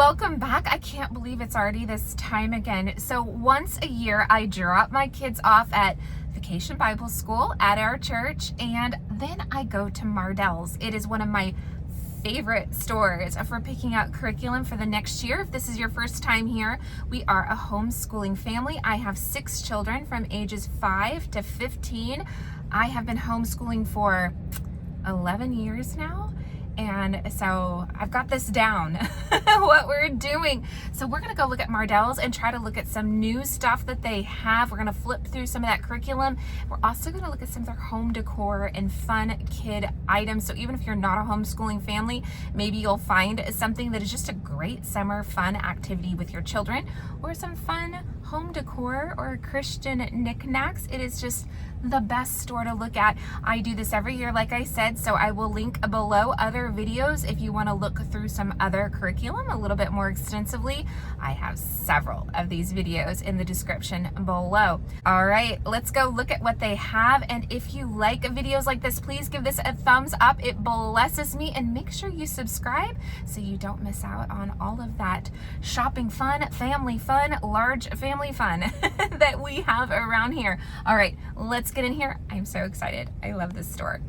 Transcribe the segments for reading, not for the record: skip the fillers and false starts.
welcome back. I can't believe it's already this time again. So once a year, I drop my kids off at Vacation Bible School at our church, and then I go to Mardell's. It is one of my favorite stores for picking out curriculum for the next year. If this is your first time here, we are a homeschooling family. I have 6 children from ages 5 to 15. I have been homeschooling for 11 years now. And so I've got this down, what we're doing. So we're gonna go look at Mardell's and try to look at some new stuff that they have. We're gonna flip through some of that curriculum. We're also gonna look at some of their home decor and fun kid items. So even if you're not a homeschooling family, maybe you'll find something that is just a great summer fun activity with your children, or some fun home decor or Christian knickknacks. It is just the best store to look at. I do this every year, like I said, so I will link below other videos if you want to look through some other curriculum a little bit more extensively. I have several of these videos in the description below. All right, let's go look at what they have. And if you like videos like this, please give this a thumbs up. It blesses me, and make sure you subscribe so you don't miss out on all of that shopping fun, family fun, large family fun that we have around here. All right, let's get in here. I'm so excited. I love this store.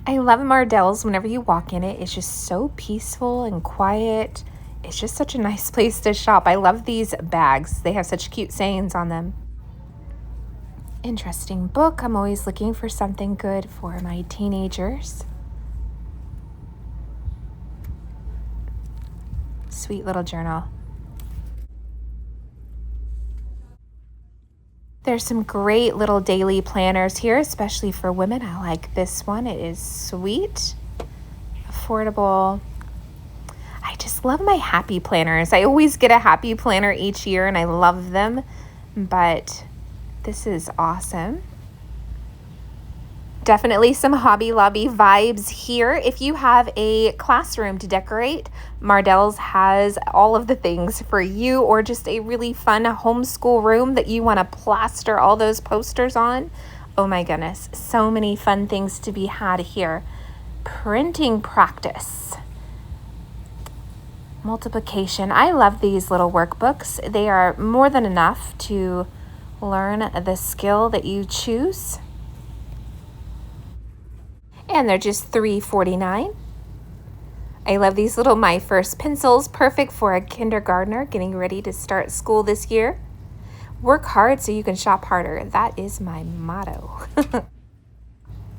I love Mardell's. Whenever you walk in it, it's just so peaceful and quiet. It's just such a nice place to shop. I love these bags. They have such cute sayings on them. Interesting book. I'm always looking for something good for my teenagers. Sweet little journal. There's some great little daily planners here, especially for women. I like this one. It is sweet, affordable. I just love my happy planners. I always get a happy planner each year and I love them, but this is awesome. Definitely some Hobby Lobby vibes here. If you have a classroom to decorate, Mardell's has all of the things for you, or just a really fun homeschool room that you want to plaster all those posters on. Oh my goodness, so many fun things to be had here. Printing practice. Multiplication. I love these little workbooks. They are more than enough to learn the skill that you choose. And they're just $3.49. I love these little My First pencils, perfect for a kindergartner getting ready to start school this year. Work hard so you can shop harder. That is my motto.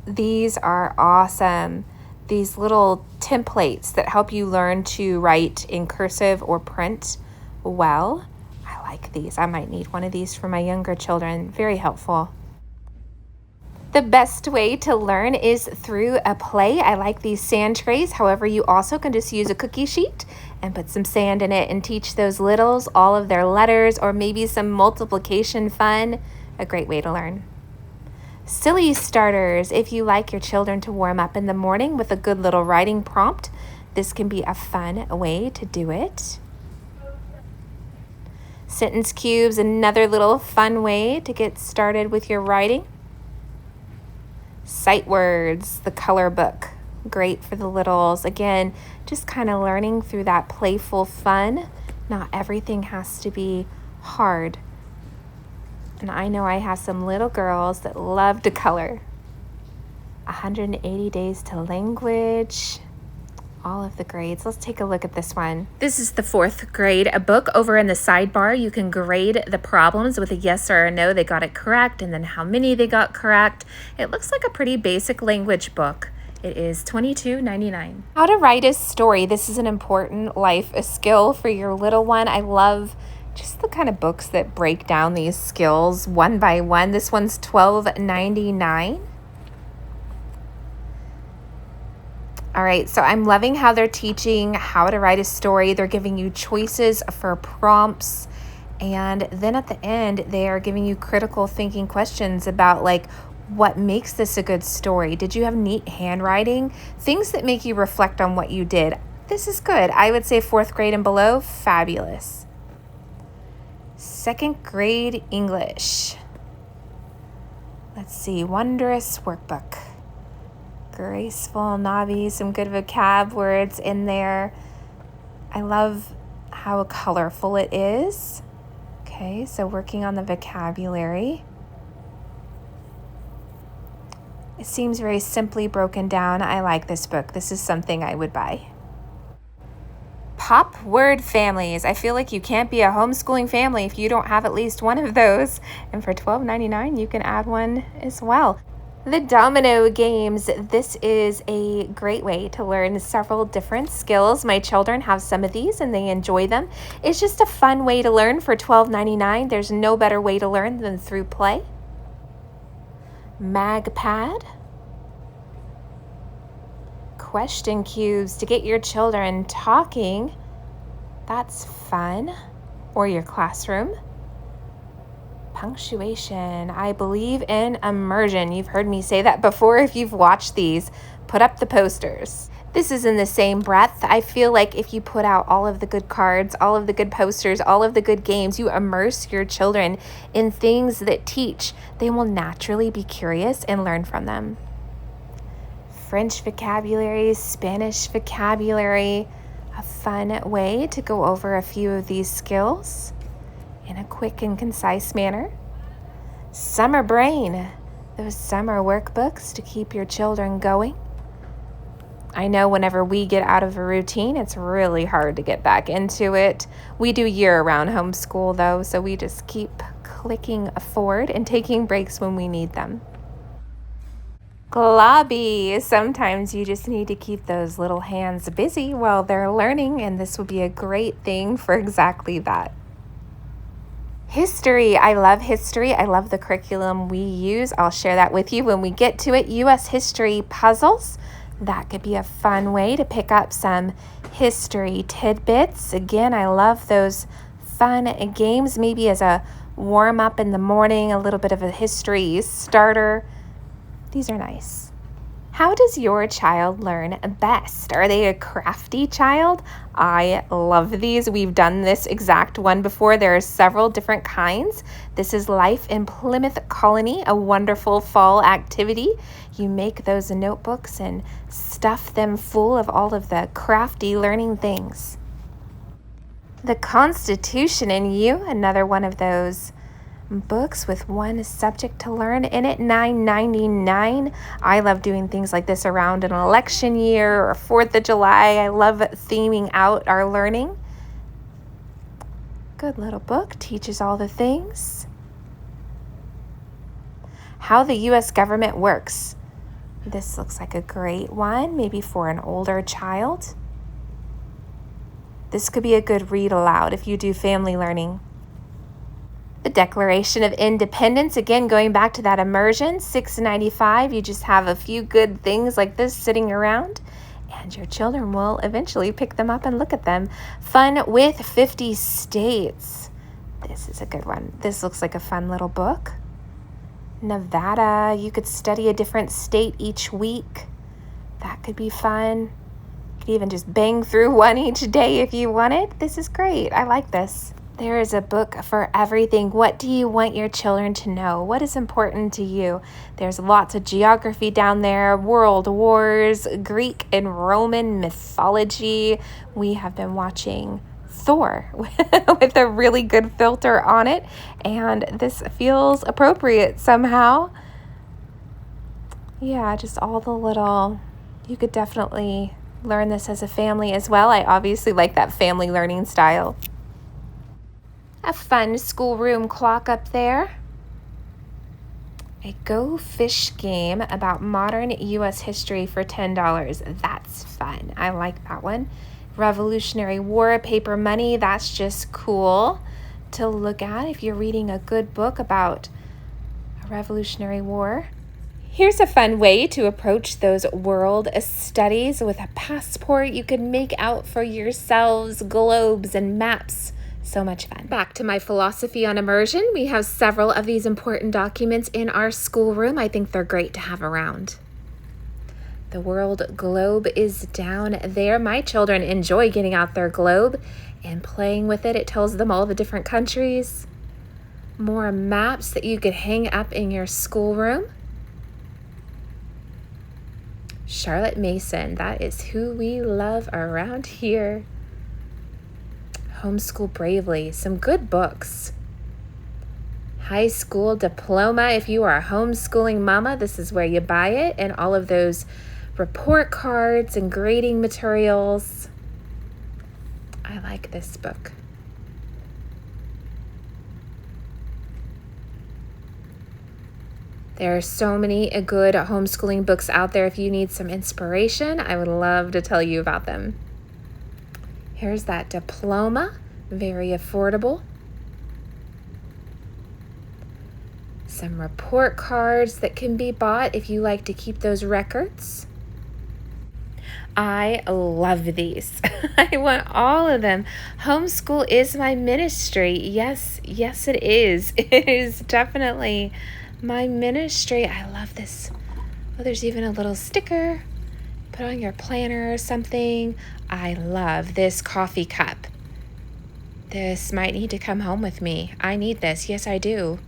These are awesome. These little templates that help you learn to write in cursive or print well. I like these. I might need one of these for my younger children. Very helpful. The best way to learn is through a play. I like these sand trays. However, you also can just use a cookie sheet and put some sand in it and teach those littles all of their letters, or maybe some multiplication fun. A great way to learn. Silly starters. If you like your children to warm up in the morning with a good little writing prompt, this can be a fun way to do it. Sentence cubes, another little fun way to get started with your writing. Sight words, the color book, great for the littles. Again, just kind of learning through that playful fun. Not everything has to be hard. And I know I have some little girls that love to color. 180 days to language. All of the grades. Let's take a look at this one. This is the 4th grade book. Over in the sidebar, you can grade the problems with a yes or a no. They got it correct, and then how many they got correct. It looks like a pretty basic language book. It is $22.99. How to write a story. This is an important life skill for your little one. I love just the kind of books that break down these skills one by one. This one's $12.99. All right, so I'm loving how they're teaching how to write a story. They're giving you choices for prompts. And then at the end, they are giving you critical thinking questions about, like, what makes this a good story? Did you have neat handwriting? Things that make you reflect on what you did. This is good. I would say 4th grade and below, fabulous. 2nd grade English. Let's see, wondrous workbook. Graceful, knobby, some good vocab words in there. I love how colorful it is. Okay, so working on the vocabulary. It seems very simply broken down. I like this book. This is something I would buy. Pop word families. I feel like you can't be a homeschooling family if you don't have at least one of those. And for $12.99, you can add one as well. The domino games. This is a great way to learn several different skills. My children have some of these and they enjoy them. It's just a fun way to learn for $12.99. There's no better way to learn than through play. MagPad. Question cubes to get your children talking. That's fun. Or your classroom. Punctuation. I believe in immersion. You've heard me say that before. If you've watched these, put up the posters. This is in the same breath. I feel like if you put out all of the good cards, all of the good posters, all of the good games, you immerse your children in things that teach. They will naturally be curious and learn from them. French vocabulary, Spanish vocabulary, a fun way to go over a few of these skills in a quick and concise manner. Summer brain, those summer workbooks to keep your children going. I know whenever we get out of a routine, it's really hard to get back into it. We do year-round homeschool though, so we just keep clicking forward and taking breaks when we need them. Globby. Sometimes you just need to keep those little hands busy while they're learning, and this would be a great thing for exactly that. History. I love history. I love the curriculum we use. I'll share that with you when we get to it. U.S. history puzzles. That could be a fun way to pick up some history tidbits. Again, I love those fun games, maybe as a warm-up in the morning, a little bit of a history starter. These are nice. How does your child learn best? Are they a crafty child? I love these. We've done this exact one before. There are several different kinds. This is Life in Plymouth Colony, a wonderful fall activity. You make those notebooks and stuff them full of all of the crafty learning things. The Constitution in You, another one of those books with one subject to learn in it, $9.99. I love doing things like this around an election year or 4th of July. I love theming out our learning. Good little book, teaches all the things. How the U.S. government works. This looks like a great one, maybe for an older child. This could be a good read aloud if you do family learning. The Declaration of Independence, again, going back to that immersion, $6.95. You just have a few good things like this sitting around, and your children will eventually pick them up and look at them. Fun with 50 States. This is a good one. This looks like a fun little book. Nevada, you could study a different state each week. That could be fun. You could even just bang through one each day if you wanted. This is great. I like this. There is a book for everything. What do you want your children to know? What is important to you? There's lots of geography down there, world wars, Greek and Roman mythology. We have been watching Thor with a really good filter on it, and this feels appropriate somehow. Yeah, just all the little, you could definitely learn this as a family as well. I obviously like that family learning style. A fun schoolroom clock up there. A Go Fish game about modern U.S. history for $10. That's fun. I like that one. Revolutionary War, paper money. That's just cool to look at if you're reading a good book about a Revolutionary War. Here's a fun way to approach those world studies with a passport. You could make out for yourselves globes and maps. So much fun. Back to my philosophy on immersion. We have several of these important documents in our schoolroom. I think they're great to have around. The world globe is down there. My children enjoy getting out their globe and playing with it. It tells them all the different countries. More maps that you could hang up in your schoolroom. Charlotte Mason, that is who we love around here. Homeschool Bravely, some good books. High School Diploma, if you are a homeschooling mama, this is where you buy it, and all of those report cards and grading materials. I like this book. There are so many good homeschooling books out there. If you need some inspiration, I would love to tell you about them. Here's that diploma, very affordable. Some report cards that can be bought if you like to keep those records. I love these. I want all of them. Homeschool is my ministry. Yes, it is. It is definitely my ministry. I love this. Oh, there's even a little sticker. Put on your planner or something. I love this coffee cup. This might need to come home with me. I need this. Yes, I do.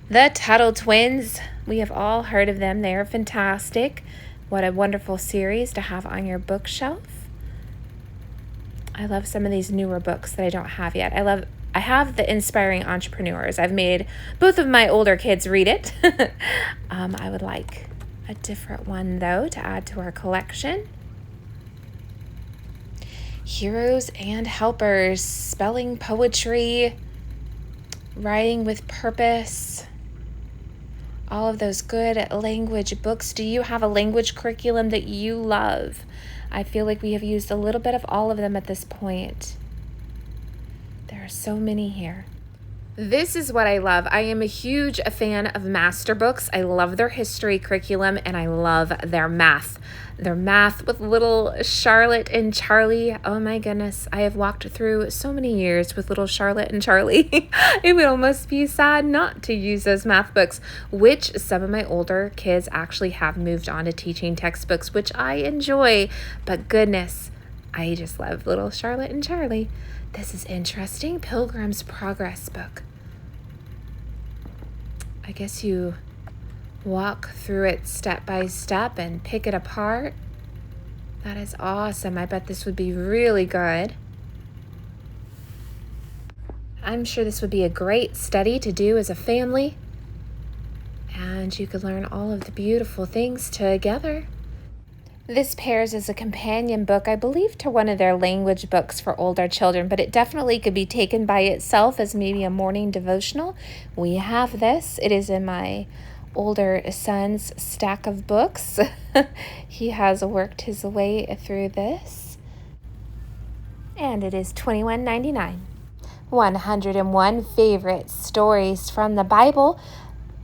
The Tuttle Twins. We have all heard of them. They are fantastic. What a wonderful series to have on your bookshelf. I love some of these newer books that I don't have yet. I have the Inspiring Entrepreneurs. I've made both of my older kids read it. I would like a different one, though, to add to our collection. Heroes and Helpers, spelling poetry, writing with purpose. All of those good language books. Do you have a language curriculum that you love? I feel like we have used a little bit of all of them at this point. There are so many here. This is what I love. I am a huge fan of master books. I love their history curriculum, and I love their math. Their math with little Charlotte and Charlie. Oh my goodness. I have walked through so many years with little Charlotte and Charlie. It would almost be sad not to use those math books, which some of my older kids actually have moved on to teaching textbooks, which I enjoy. But goodness, I just love little Charlotte and Charlie. This is interesting. Pilgrim's Progress book. I guess you walk through it step by step and pick it apart. That is awesome. I bet this would be really good. I'm sure this would be a great study to do as a family. And you could learn all of the beautiful things together. This pairs as a companion book, I believe, to one of their language books for older children, but it definitely could be taken by itself as maybe a morning devotional. We have this. It is in my older son's stack of books. He has worked his way through this. And it is $21.99. 101 favorite stories from the Bible.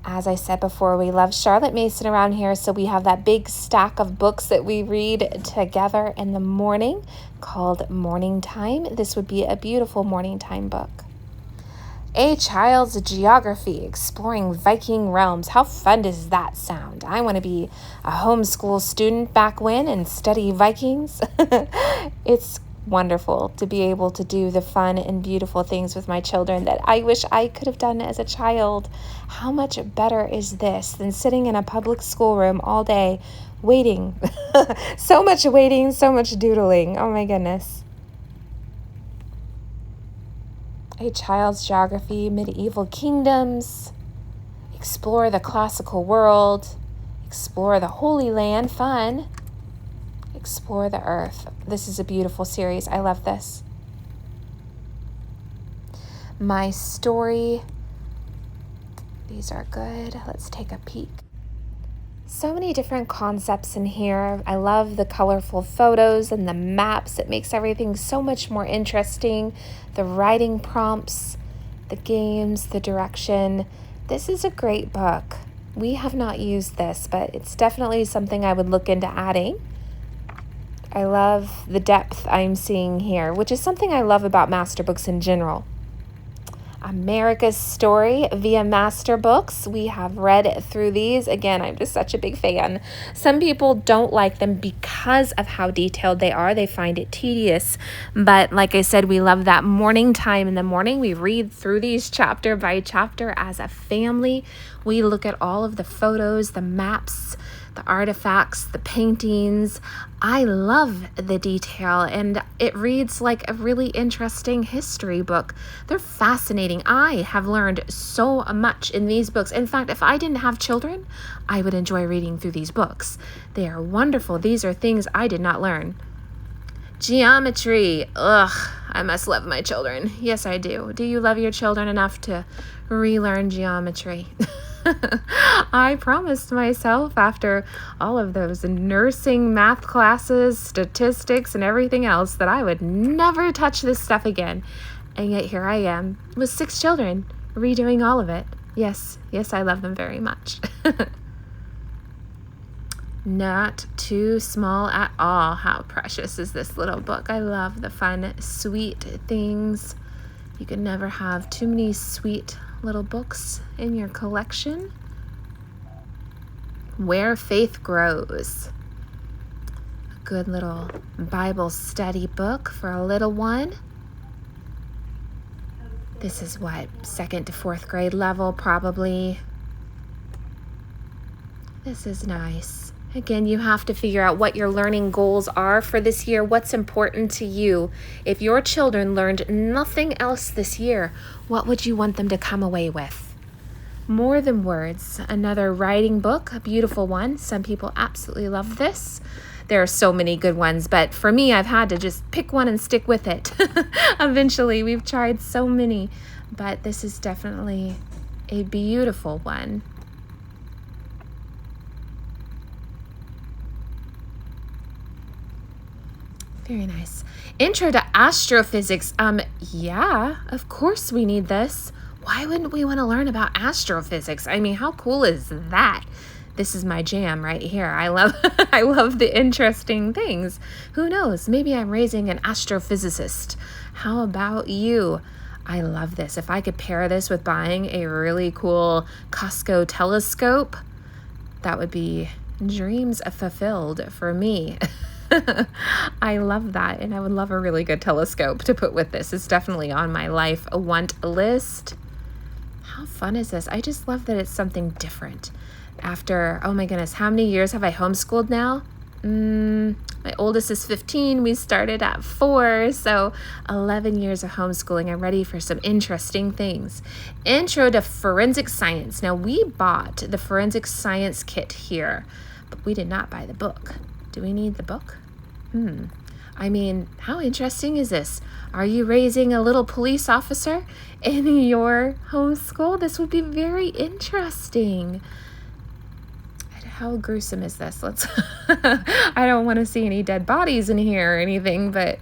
As I said before, we love Charlotte Mason around here, so we have that big stack of books that we read together in the morning called Morning Time. This would be a beautiful morning time book. A Child's Geography, Exploring Viking Realms. How fun does that sound? I want to be a homeschool student back when and study Vikings. It's wonderful to be able to do the fun and beautiful things with my children that I wish I could have done as a child. How much better is this than sitting in a public schoolroom all day waiting? So much waiting, so much doodling. Oh my goodness. A Child's Geography, Medieval Kingdoms, Explore the Classical World, Explore the Holy Land, fun. Explore the Earth. This is a beautiful series. I love this. My Story. These are good. Let's take a peek. So many different concepts in here. I love the colorful photos and the maps. It makes everything so much more interesting. The writing prompts, the games, the direction. This is a great book. We have not used this, but it's definitely something I would look into adding. I love the depth I'm seeing here, which is something I love about master books in general. America's Story via Master Books. We have read through these. Again, I'm just such a big fan. Some people don't like them because of how detailed they are. They find it tedious. But like I said, we love that morning time in the morning. We read through these chapter by chapter as a family. We look at all of the photos, the maps, the artifacts, the paintings. I love the detail, and it reads like a really interesting history book. They're fascinating. I have learned so much in these books. In fact, if I didn't have children, I would enjoy reading through these books. They are wonderful. These are things I did not learn. Geometry. Ugh, I must love my children. Yes, I do. Do you love your children enough to relearn geometry? I promised myself after all of those nursing math classes, statistics, and everything else that I would never touch this stuff again. And yet here I am with 6 children redoing all of it. Yes, I love them very much. Not too small at all. How precious is this little book? I love the fun, sweet things. You can never have too many sweet little books in your collection. Where Faith Grows. A good little Bible study book for a little one. This is what, 2nd to 4th grade level probably. This is nice. Again, you have to figure out what your learning goals are for this year. What's important to you? If your children learned nothing else this year, what would you want them to come away with? More Than Words, another writing book, a beautiful one. Some people absolutely love this. There are so many good ones, but for me, I've had to just pick one and stick with it. Eventually, we've tried so many, but this is definitely a beautiful one. Very nice. Intro to Astrophysics. Yeah, of course we need this. Why wouldn't we want to learn about astrophysics? I mean, how cool is that? This is my jam right here. I love the interesting things. Who knows? Maybe I'm raising an astrophysicist. How about you? I love this. If I could pair this with buying a really cool Costco telescope, that would be dreams fulfilled for me. I love that, and I would love a really good telescope to put with this. It's definitely on my life want list. How fun is this? I just love that it's something different. After, oh my goodness, how many years have I homeschooled now? My oldest is 15. We started at 4, so 11 years of homeschooling. I'm ready for some interesting things. Intro to Forensic Science. Now, we bought the Forensic Science kit here, but we did not buy the book. Do we need the book? I mean, how interesting is this? Are you raising a little police officer in your homeschool? This would be very interesting. How gruesome is this? I don't want to see any dead bodies in here or anything, but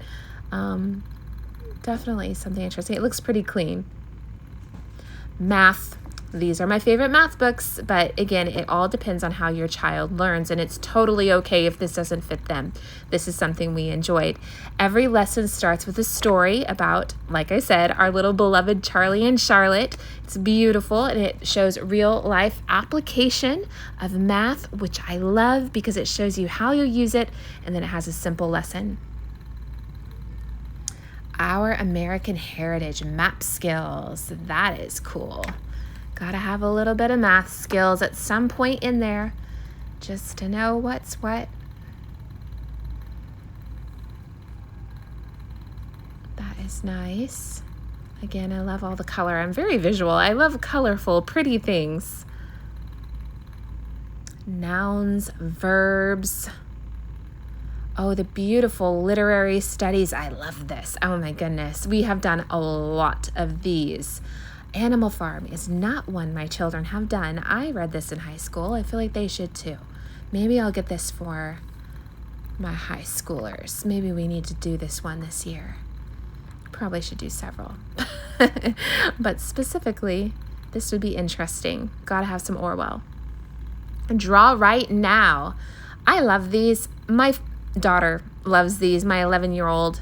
definitely something interesting. It looks pretty clean. Math. These are my favorite math books, but again, it all depends on how your child learns, and it's totally okay if this doesn't fit them. This is something we enjoyed. Every lesson starts with a story about, like I said, our little beloved Charlie and Charlotte. It's beautiful, and it shows real life application of math, which I love because it shows you how you'll use it, and then it has a simple lesson. Our American Heritage Map Skills. That is cool. Gotta have a little bit of math skills at some point in there just to know what's what. That is nice. Again, I love all the color. I'm very visual. I love colorful, pretty things. Nouns, verbs. Oh, the beautiful literary studies. I love this. Oh my goodness. We have done a lot of these. Animal Farm is not one my children have done. I read this in high school. I feel like they should too. Maybe I'll get this for my high schoolers. Maybe we need to do this one this year. Probably should do several. But specifically, this would be interesting. Gotta have some Orwell. Draw Right Now. I love these. My daughter loves these, my 11-year-old.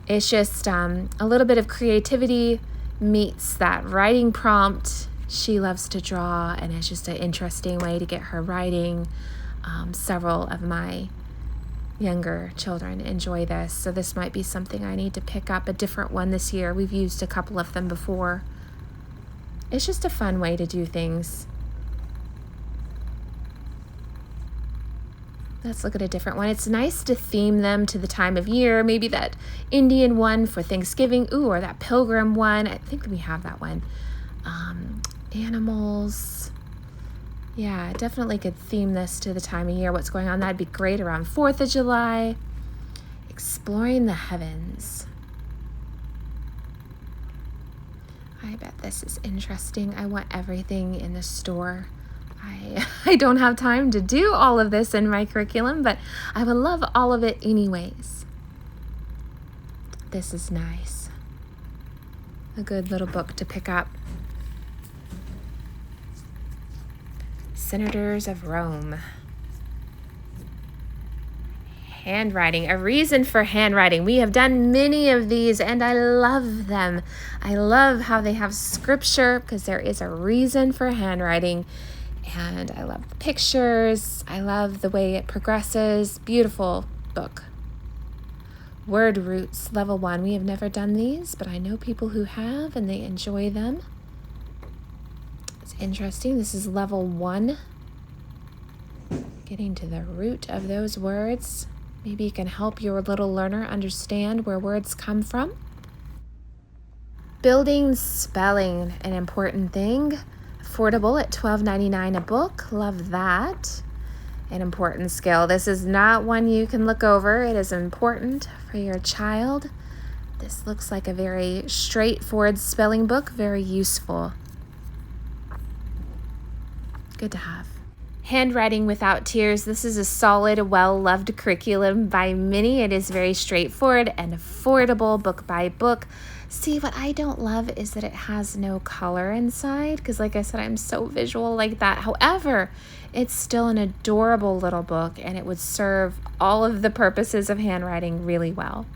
It's just a little bit of creativity. meets that writing prompt. She loves to draw, and it's just an interesting way to get her writing. Several of my younger children enjoy this, so this might be something I need to pick up, a different one this year. We've used a couple of them before. It's just a fun way to do things. Let's look at a different one. It's nice to theme them to the time of year. Maybe that Indian one for Thanksgiving. Ooh, or that pilgrim one. I think we have that one. Animals. Yeah, definitely could theme this to the time of year. What's going on? That'd be great around 4th of July. Exploring the heavens. I bet this is interesting. I want everything in the store. I don't have time to do all of this in my curriculum, but I would love all of it anyways. This is nice. A good little book to pick up. Senators of Rome. Handwriting, a reason for handwriting. We have done many of these and I love them. I love how they have scripture because there is a reason for handwriting. And I love the pictures. I love the way it progresses. Beautiful book. Word roots, level 1. We have never done these, but I know people who have and they enjoy them. It's interesting. This is level 1. Getting to the root of those words. Maybe you can help your little learner understand where words come from. Building spelling, an important thing. Affordable at $12.99 a book. Love that. An important skill. This is not one you can look over. It is important for your child. This looks like a very straightforward spelling book. Very useful. Good to have. Handwriting Without Tears. This is a solid, well-loved curriculum by many. It is very straightforward and affordable, book by book. See, what I don't love is that it has no color inside because, like I said, I'm so visual like that. However, it's still an adorable little book and it would serve all of the purposes of handwriting really well.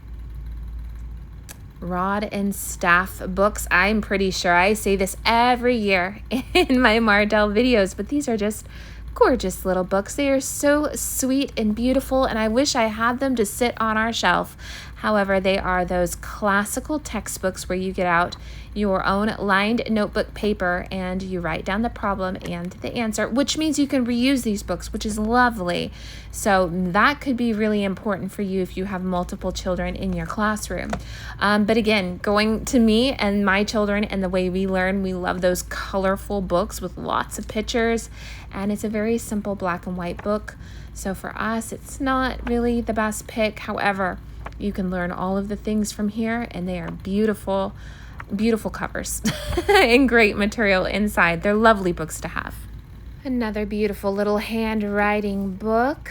Rod and staff books. I'm pretty sure I say this every year in my Mardell videos, but these are just gorgeous little books. They are so sweet and beautiful, and I wish I had them to sit on our shelf. However, they are those classical textbooks where you get out your own lined notebook paper and you write down the problem and the answer, which means you can reuse these books, which is lovely. So that could be really important for you if you have multiple children in your classroom. But again, going to me and my children and the way we learn, we love those colorful books with lots of pictures, and it's a very simple black and white book. So for us, it's not really the best pick. However, you can learn all of the things from here, and they are beautiful, beautiful covers and great material inside. They're lovely books to have. Another beautiful little handwriting book.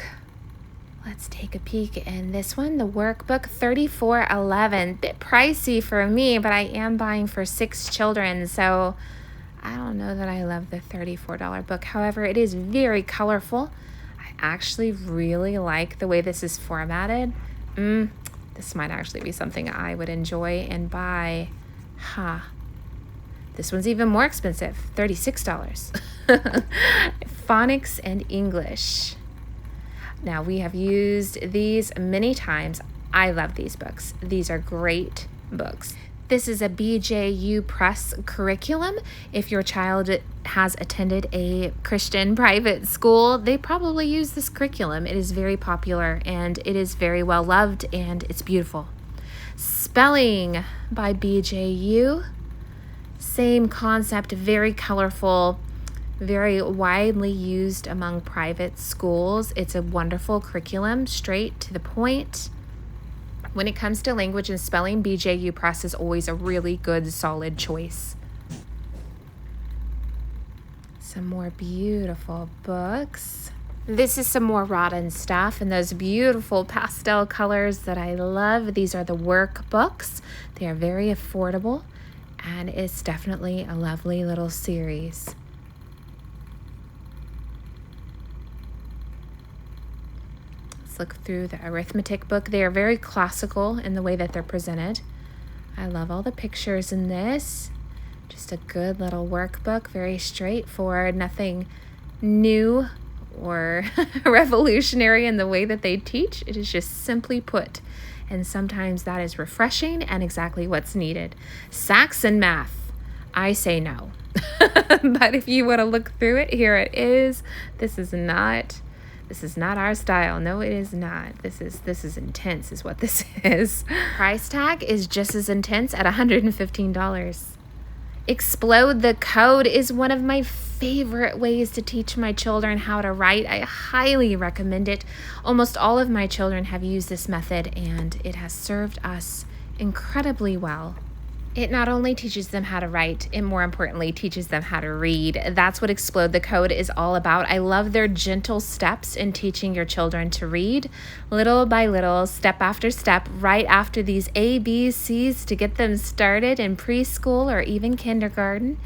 Let's take a peek in this one, the workbook, $34.11. Bit pricey for me, but I am buying for 6 children, so I don't know that I love the $34 book. However, it is very colorful. I actually really like the way this is formatted. This might actually be something I would enjoy and buy. This one's even more expensive, $36. Phonics and English. Now, we have used these many times. I love these books. These are great books. This is a BJU Press curriculum. If your child has attended a Christian private school, they probably use this curriculum. It is very popular and it is very well loved and it's beautiful. Spelling by BJU. Same concept, very colorful, very widely used among private schools. It's a wonderful curriculum, straight to the point. When it comes to language and spelling, BJU Press is always a really good, solid choice. Some more beautiful books. This is some more Rod and Staff and those beautiful pastel colors that I love. These are the workbooks. They are very affordable, and it's definitely a lovely little series. Look through the arithmetic book. They are very classical in the way that they're presented. I love all the pictures in this. Just a good little workbook, very straightforward, nothing new or revolutionary in the way that they teach. It is just simply put. And sometimes that is refreshing and exactly what's needed. Saxon math, I say no. But if you want to look through it, here it is. This is not our style. No, it is not. This is intense is what this is. Price tag is just as intense at $115. Explode the Code is one of my favorite ways to teach my children how to write. I highly recommend it. Almost all of my children have used this method, and it has served us incredibly well. It not only teaches them how to write, it more importantly teaches them how to read. That's what Explode the Code is all about. I love their gentle steps in teaching your children to read, little by little, step after step, right after these A, B, C's to get them started in preschool or even kindergarten.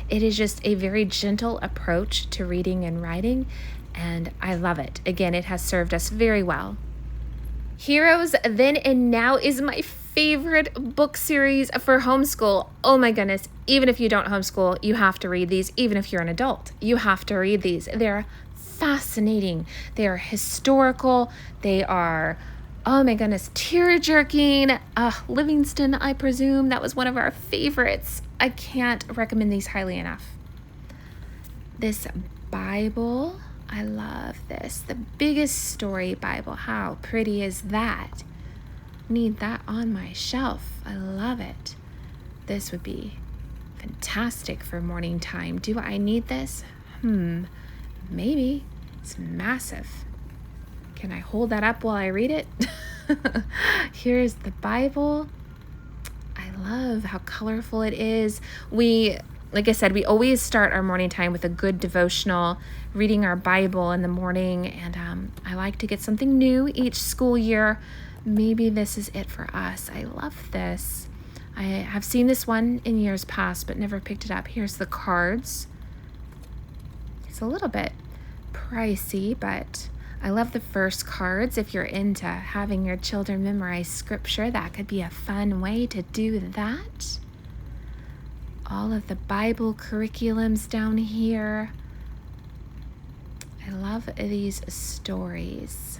It is just a very gentle approach to reading and writing, and I love it. Again, it has served us very well. Heroes Then and Now is my favorite book series for homeschool. Oh my goodness, even if you don't homeschool, you have to read these. Even if you're an adult, you have to read these. They're fascinating. They are historical. They are, oh my goodness, tear-jerking. Livingston, I presume, that was one of our favorites. I can't recommend these highly enough. This Bible, I love this. The Biggest Story Bible. How pretty is that? Need that on my shelf. I love it. This would be fantastic for morning time. Do I need this? Maybe. It's massive. Can I hold that up while I read it? Here's the Bible. I love how colorful it is. Like I said, we always start our morning time with a good devotional, reading our Bible in the morning, and I like to get something new each school year. Maybe this is it for us. I love this. I have seen this one in years past, but never picked it up. Here's the cards. It's a little bit pricey, but I love the first cards. If you're into having your children memorize scripture, that could be a fun way to do that. All of the Bible curriculums down here. I love these stories.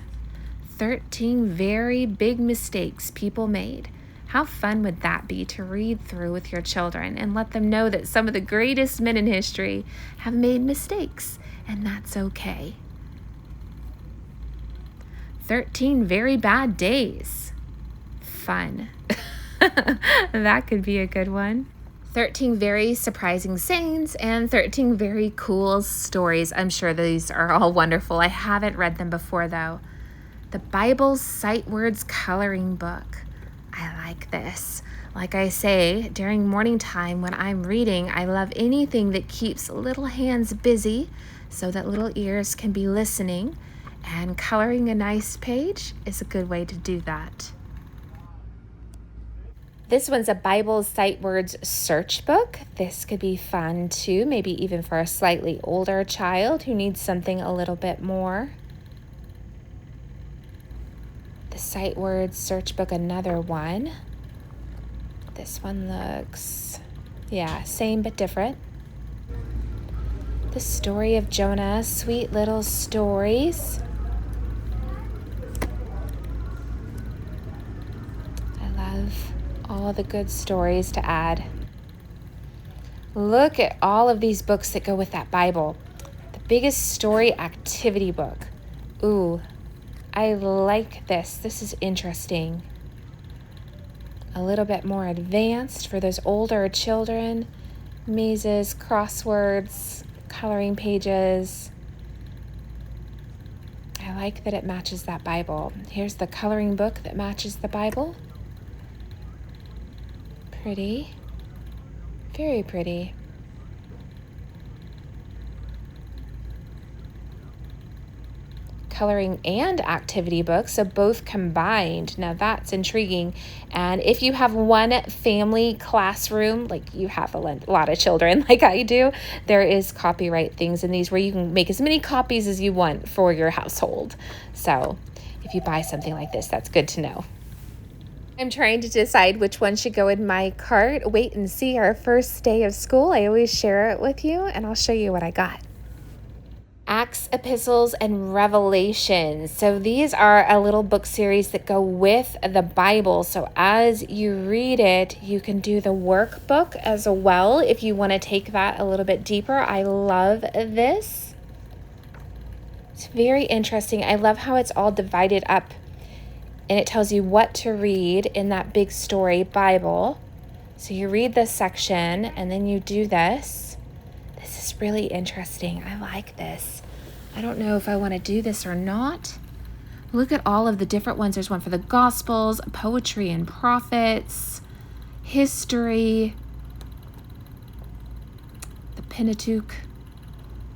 13 very big mistakes people made. How fun would that be to read through with your children and let them know that some of the greatest men in history have made mistakes, and that's okay. 13 very bad days. Fun. That could be a good one. 13 very surprising sayings and 13 very cool stories. I'm sure these are all wonderful. I haven't read them before, though. The Bible's Sight Words Coloring Book. I like this. Like I say, during morning time when I'm reading, I love anything that keeps little hands busy so that little ears can be listening, and coloring a nice page is a good way to do that. This one's a Bible Sight Words search book. This could be fun too, maybe even for a slightly older child who needs something a little bit more. The Sight Words search book, another one. This one looks, same but different. The Story of Jonah, sweet little stories. I love all the good stories to add. Look at all of these books that go with that Bible. The Biggest Story activity book. Ooh, I like this. This is interesting. A little bit more advanced for those older children. Mazes, crosswords, coloring pages. I like that it matches that Bible. Here's the coloring book that matches the Bible. Pretty. Very pretty. Coloring and activity book, so both combined. Now that's intriguing. And if you have one family classroom, like you have a lot of children like I do, there is copyright things in these where you can make as many copies as you want for your household. So if you buy something like this, that's good to know. I'm trying to decide which one should go in my cart. Wait and see our first day of school. I always share it with you, and I'll show you what I got. Acts, Epistles, and Revelations. So these are a little book series that go with the Bible. So as you read it, you can do the workbook as well if you want to take that a little bit deeper. I love this. It's very interesting. I love how it's all divided up, and it tells you what to read in that big story Bible. So you read this section and then you do this. This is really interesting. I like this. I don't know if I want to do this or not. Look at all of the different ones. There's one for the Gospels, poetry and prophets, history, the Pentateuch.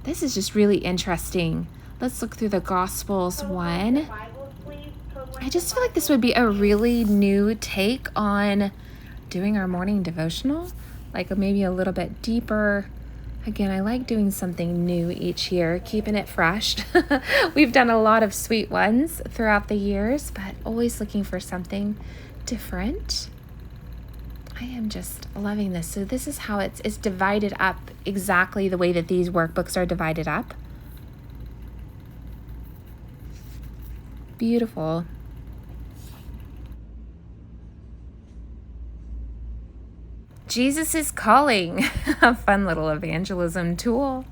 This is just really interesting. Let's look through the Gospels one. I just feel like this would be a really new take on doing our morning devotional, like maybe a little bit deeper. Again, I like doing something new each year, keeping it fresh. We've done a lot of sweet ones throughout the years, but always looking for something different. I am just loving this. So this is how it's divided up exactly the way that these workbooks are divided up. Beautiful. Jesus is Calling, a fun little evangelism tool.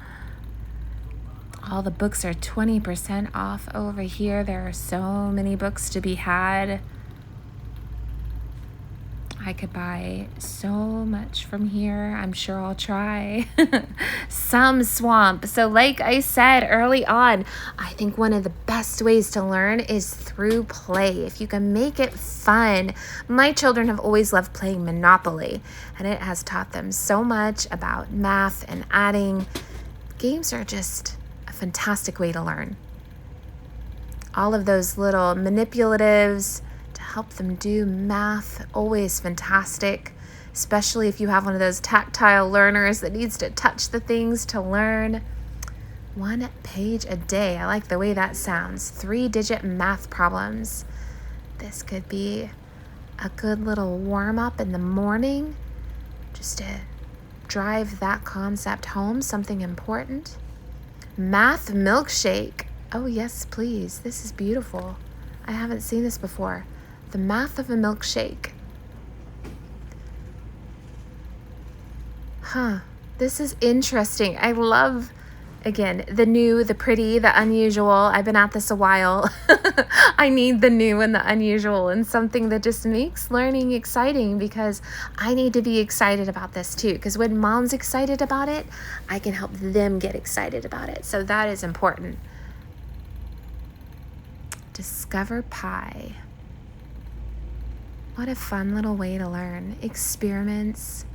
All the books are 20% off over here. There are so many books to be had. I could buy so much from here. I'm sure I'll try. Some swamp. So like I said early on, I think one of the best ways to learn is through play. If you can make it fun. My children have always loved playing Monopoly, and it has taught them so much about math and adding. Games are just a fantastic way to learn. All of those little manipulatives to help them do math, always fantastic, especially if you have one of those tactile learners that needs to touch the things to learn. 1 page a day. I like the way that sounds. 3-digit math problems. This could be a good little warm-up in the morning, just to drive that concept home, something important. Math milkshake. Oh yes, please. This is beautiful. I haven't seen this before. The math of a milkshake. This is interesting. I love, again, the new, the pretty, the unusual. I've been at this a while. I need the new and the unusual, and something that just makes learning exciting, because I need to be excited about this too. Because when mom's excited about it, I can help them get excited about it. So that is important. Discover Pie. What a fun little way to learn. Experiments.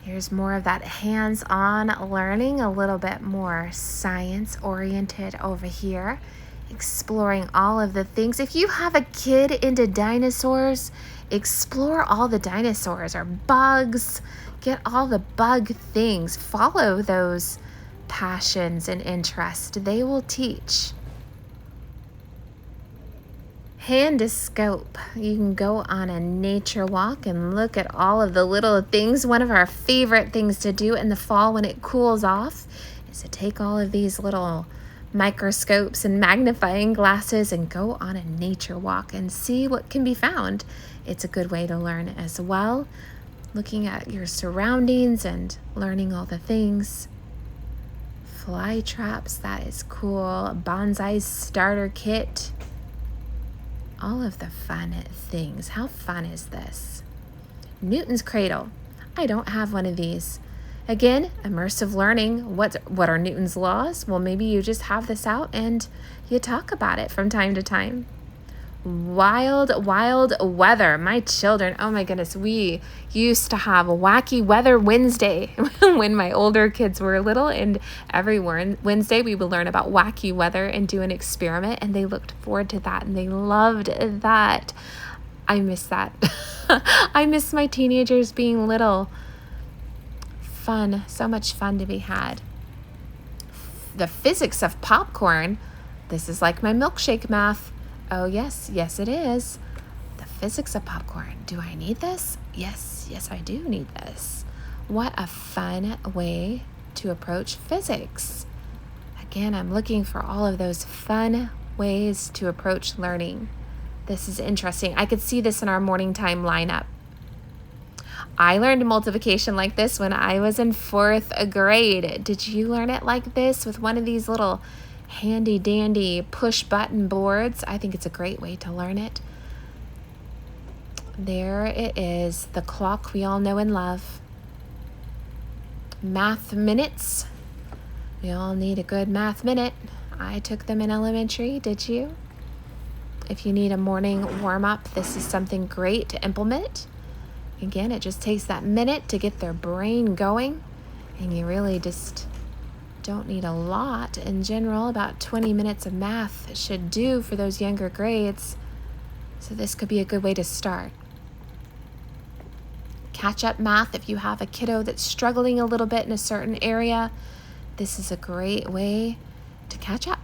Here's more of that hands-on learning, a little bit more science-oriented over here, exploring all of the things. If you have a kid into dinosaurs, explore all the dinosaurs or bugs. Get all the bug things. Follow those passions and interests. They will teach. Handoscope. You can go on a nature walk and look at all of the little things. One of our favorite things to do in the fall when it cools off is to take all of these little microscopes and magnifying glasses and go on a nature walk and see what can be found. It's a good way to learn as well. Looking at your surroundings and learning all the things. Fly traps, that is cool. Bonsai starter kit. All of the fun things. How fun is this? Newton's cradle. I don't have one of these. Again, immersive learning. What are Newton's laws? Well, maybe you just have this out and you talk about it from time to time. Wild weather. My children, oh my goodness, we used to have a wacky weather Wednesday when my older kids were little, and every Wednesday we would learn about wacky weather and do an experiment, and they looked forward to that and they loved that. I miss that. I miss my teenagers being little. Fun, so much fun to be had. The physics of popcorn. This is like my milkshake math. Oh, yes, it is. The physics of popcorn. Do I need this? Yes, I do need this. What a fun way to approach physics. Again, I'm looking for all of those fun ways to approach learning. This is interesting. I could see this in our morning time lineup. I learned multiplication like this when I was in 4th grade. Did you learn it like this with one of these little handy dandy push button boards? I think it's a great way to learn it. There it is, the clock we all know and love. Math minutes. We all need a good math minute. I took them in elementary, did you? If you need a morning warm-up, this is something great to implement. Again, it just takes that minute to get their brain going, and you really just don't need a lot. In general, about 20 minutes of math should do for those younger grades. So this could be a good way to start. Catch up math if you have a kiddo that's struggling a little bit in a certain area. This is a great way to catch up.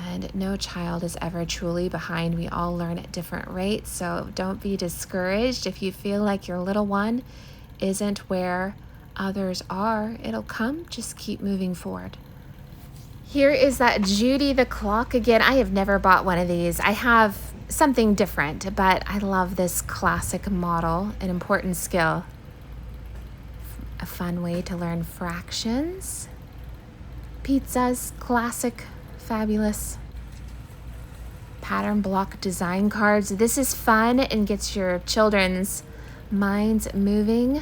And no child is ever truly behind. We all learn at different rates, so don't be discouraged if you feel like your little one isn't where others are. It'll come. Just keep moving forward. Here is that Judy the clock again. I have never bought one of these. I have something different, but I love this classic model, an important skill. A fun way to learn fractions. Pizzas, classic, fabulous. Pattern block design cards. This is fun and gets your children's minds moving.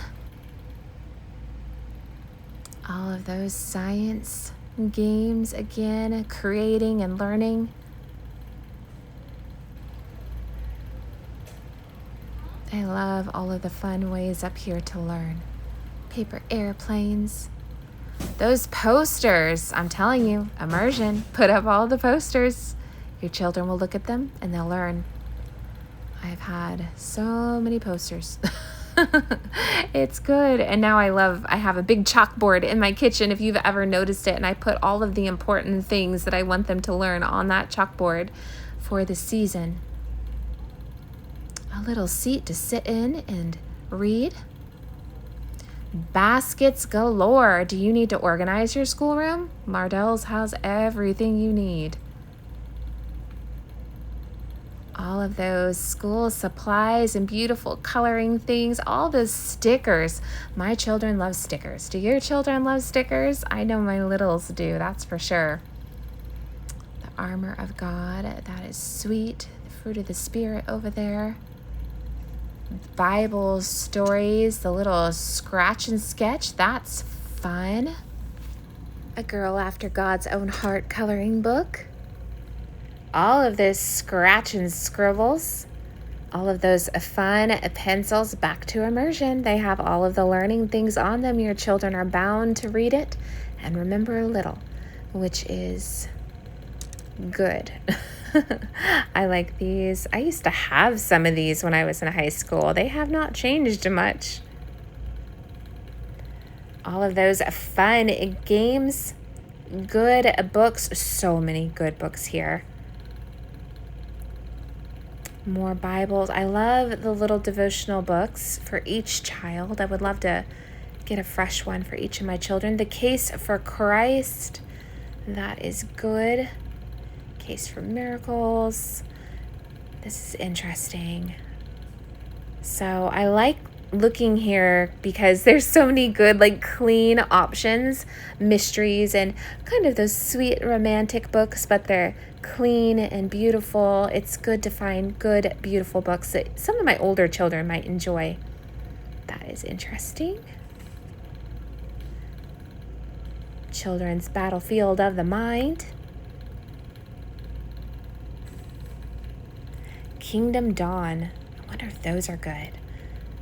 All of those science games, again, creating and learning. I love all of the fun ways up here to learn. Paper airplanes. Those posters, I'm telling you, immersion. Put up all the posters. Your children will look at them and they'll learn. I've had so many posters. It's good. And now I have a big chalkboard in my kitchen, if you've ever noticed it, and I put all of the important things that I want them to learn on that chalkboard for the season. A little seat to sit in and read. Baskets galore. Do you need to organize your schoolroom? Mardell's has everything you need. All of those school supplies and beautiful coloring things, all those stickers. My children love stickers. Do your children love stickers? I know my littles do, that's for sure. The armor of God, that is sweet. The fruit of the Spirit over there. Bible stories, the little scratch and sketch, that's fun. A Girl After God's Own Heart coloring book. All of this scratch and scribbles, all of those fun pencils, back to immersion. They have all of the learning things on them. Your children are bound to read it and remember a little, which is good. I like these. I used to have some of these when I was in high school. They have not changed much. All of those fun games, good books, so many good books here. More Bibles. I love the little devotional books for each child. I would love to get a fresh one for each of my children. The Case for Christ, that is good. Case for Miracles. This is interesting. So I like looking here because there's so many good, like, clean options, mysteries, and kind of those sweet romantic books, but they're clean and beautiful. It's good to find good, beautiful books that some of my older children might enjoy. That is interesting. Children's Battlefield of the Mind. Kingdom Dawn. I wonder if those are good.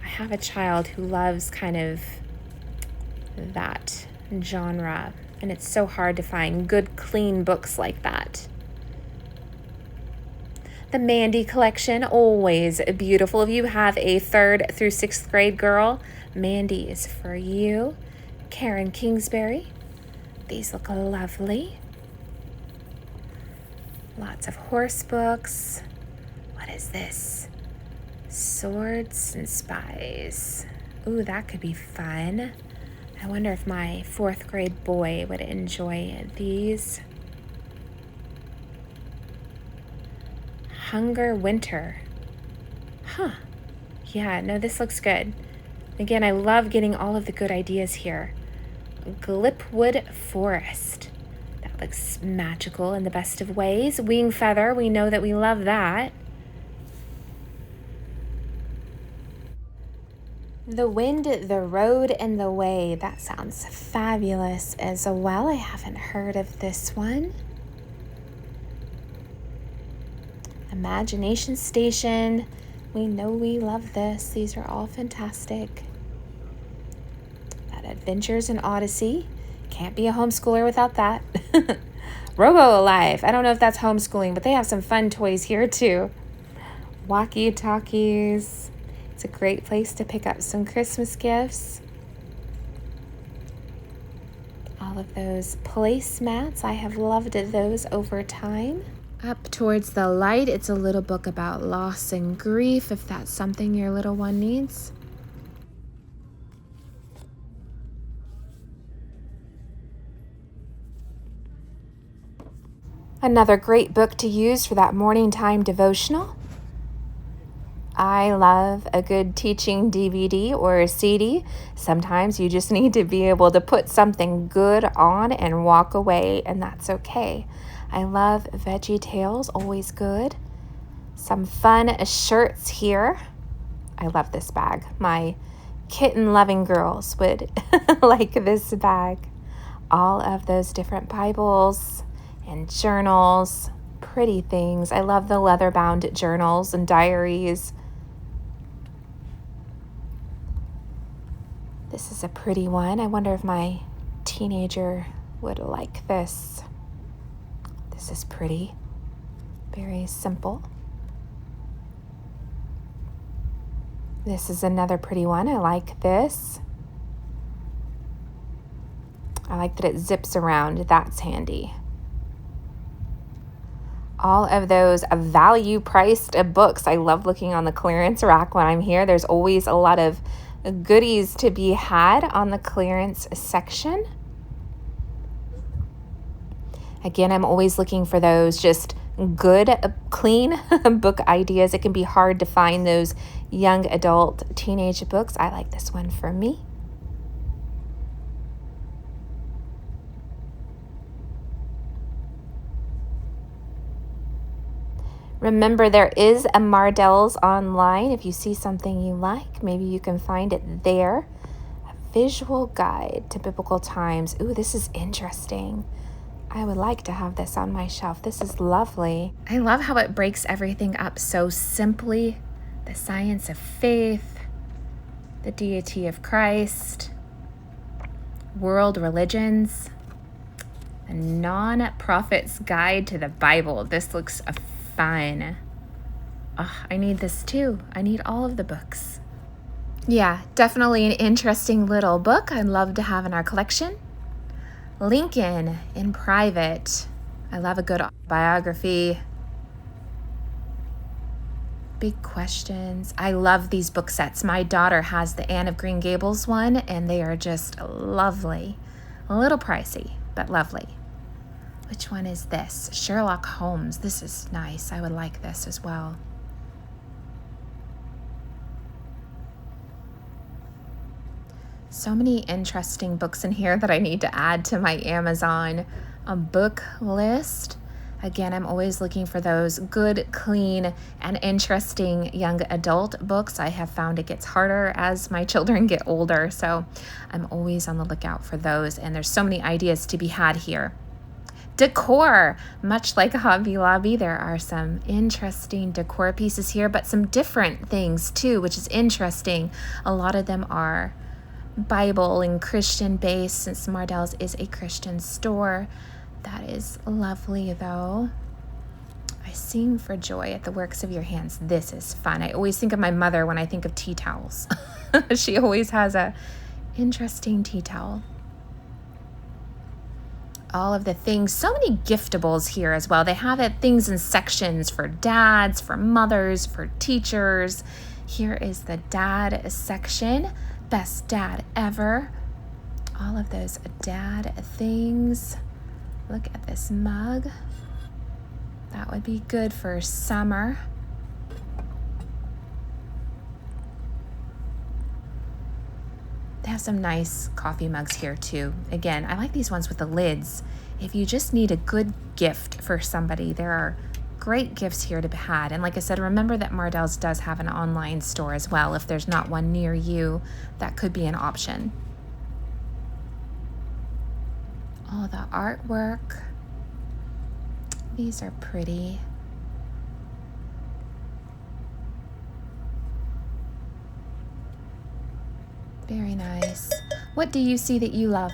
I have a child who loves kind of that genre, and it's so hard to find good, clean books like that. The Mandy collection, always beautiful. If you have a 3rd through 6th grade girl, Mandy is for you. Karen Kingsbury. These look lovely. Lots of horse books. What is this? Swords and Spies. Ooh, that could be fun. I wonder if my 4th grade boy would enjoy these. Hunger Winter. Huh. Yeah, no, this looks good. Again, I love getting all of the good ideas here. Glipwood Forest. That looks magical in the best of ways. Wing Feather, we know that we love that. The Wind, the Road, and the Way. That sounds fabulous as well. I haven't heard of this one. Imagination Station. We know we love this. These are all fantastic. That Adventures in Odyssey. Can't be a homeschooler without that. Robo Alive. I don't know if that's homeschooling, but they have some fun toys here too. Walkie-talkies. It's a great place to pick up some Christmas gifts. All of those placemats. I have loved those over time. Up towards the light, it's a little book about loss and grief, if that's something your little one needs. Another great book to use for that morning time devotional. I love a good teaching DVD or a CD. Sometimes you just need to be able to put something good on and walk away, and that's okay. I love Veggie Tales, always good. Some fun shirts here. I love this bag. My kitten-loving girls would like this bag. All of those different Bibles and journals, pretty things. I love the leather-bound journals and diaries. This is a pretty one. I wonder if my teenager would like this. This is pretty. Very simple. This is another pretty one. I like this. I like that it zips around. That's handy. All of those value-priced books. I love looking on the clearance rack when I'm here. There's always a lot of goodies to be had on the clearance section. Again, I'm always looking for those just good, clean book ideas. It can be hard to find those young adult teenage books. I like this one for me. Remember, there is a Mardell's online. If you see something you like, maybe you can find it there. A visual guide to biblical times. Ooh, this is interesting. I would like to have this on my shelf. This is lovely. I love how it breaks everything up so simply. The science of faith, the deity of Christ, world religions, a non-prophet's guide to the Bible. This looks fun. Oh, I need this too. I need all of the books. Yeah, definitely an interesting little book I'd love to have in our collection. Lincoln in Private. I love a good biography. Big Questions. I love these book sets. My daughter has the Anne of Green Gables one, and they are just lovely. A little pricey, but lovely. Which one is this? Sherlock Holmes. This is nice. I would like this as well. So many interesting books in here that I need to add to my Amazon book list. Again, I'm always looking for those good, clean, and interesting young adult books. I have found it gets harder as my children get older, so I'm always on the lookout for those, and there's so many ideas to be had here. Decor, much like Hobby Lobby, there are some interesting decor pieces here, but some different things too, which is interesting. A lot of them are Bible and Christian based, since Mardell's is a Christian store. That is lovely though. I sing for joy at the works of your hands. This is fun. I always think of my mother when I think of tea towels. She always has a interesting tea towel. all of the things. So many giftables here as well. They have things in sections for dads, for mothers, for teachers. Here is the dad section. Best dad ever. All of those dad things. Look at this mug. That would be good for summer. They have some nice coffee mugs here too. Again, I like these ones with the lids. If you just need a good gift for somebody, there are great gifts here to be had. And like I said, remember that Mardell's does have an online store as well. If there's not one near you, that could be an option. All the artwork. These are pretty. Very nice. What do you see that you love?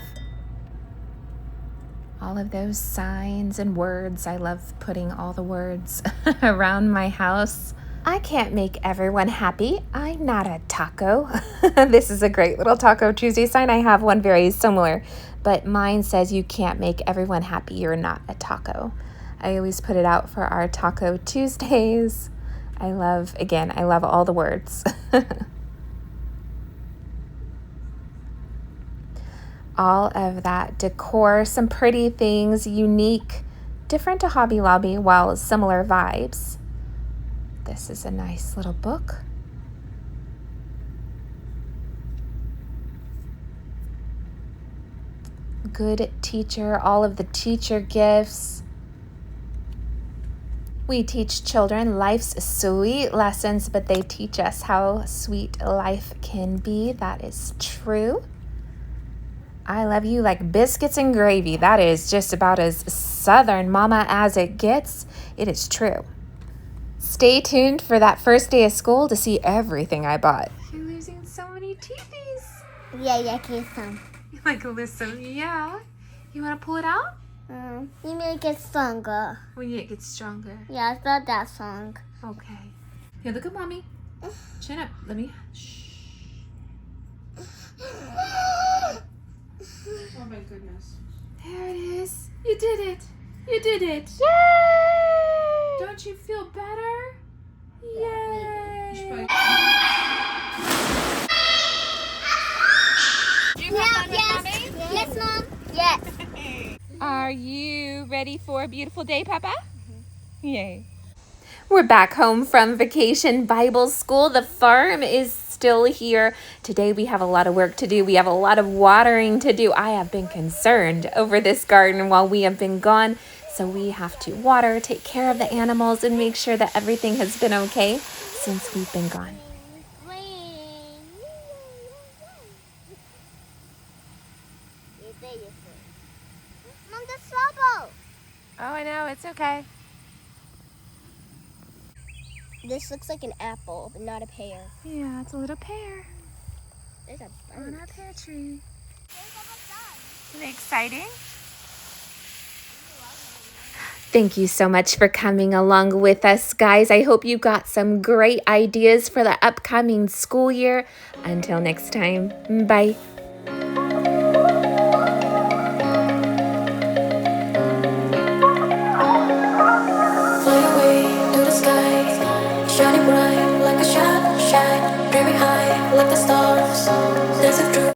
All of those signs and words. I love putting all the words around my house. I can't make everyone happy. I'm not a taco. This is a great little Taco Tuesday sign. I have one very similar, but mine says you can't make everyone happy. You're not a taco. I always put it out for our Taco Tuesdays. I love all the words. All of that decor, some pretty things, unique, different to Hobby Lobby, while similar vibes. This is a nice little book. Good teacher, all of the teacher gifts. We teach children life's sweet lessons, but they teach us how sweet life can be. That is true. I love you like biscuits and gravy. That is just about as Southern mama as it gets. It is true. Stay tuned for that first day of school to see everything I bought. You're losing so many teethies. Yeah, kiss some. You like to listen? Yeah. You want to pull it out? You make it stronger. When it gets stronger. Yeah, it's not that song. Okay. Here, look at mommy. Chin up. Let me. Shh. Oh my goodness. There it is. You did it. You did it. Yay! Don't you feel better? Yay. Yes. Yes, Mom. Yes. Are you ready for a beautiful day, Papa? Yay. We're back home from Vacation Bible School. The farm is still here. Today we have a lot of work to do. We have a lot of watering to do. I have been concerned over this garden while we have been gone. So we have to water, take care of the animals, and make sure that everything has been okay since we've been gone. Mom, the trouble. Oh, I know. It's okay. This looks like an apple, but not a pear. Yeah, it's a little pear There's a on bird. our pear tree. Isn't it exciting? Thank you so much for coming along with us, guys. I hope you got some great ideas for the upcoming school year. Until next time, bye.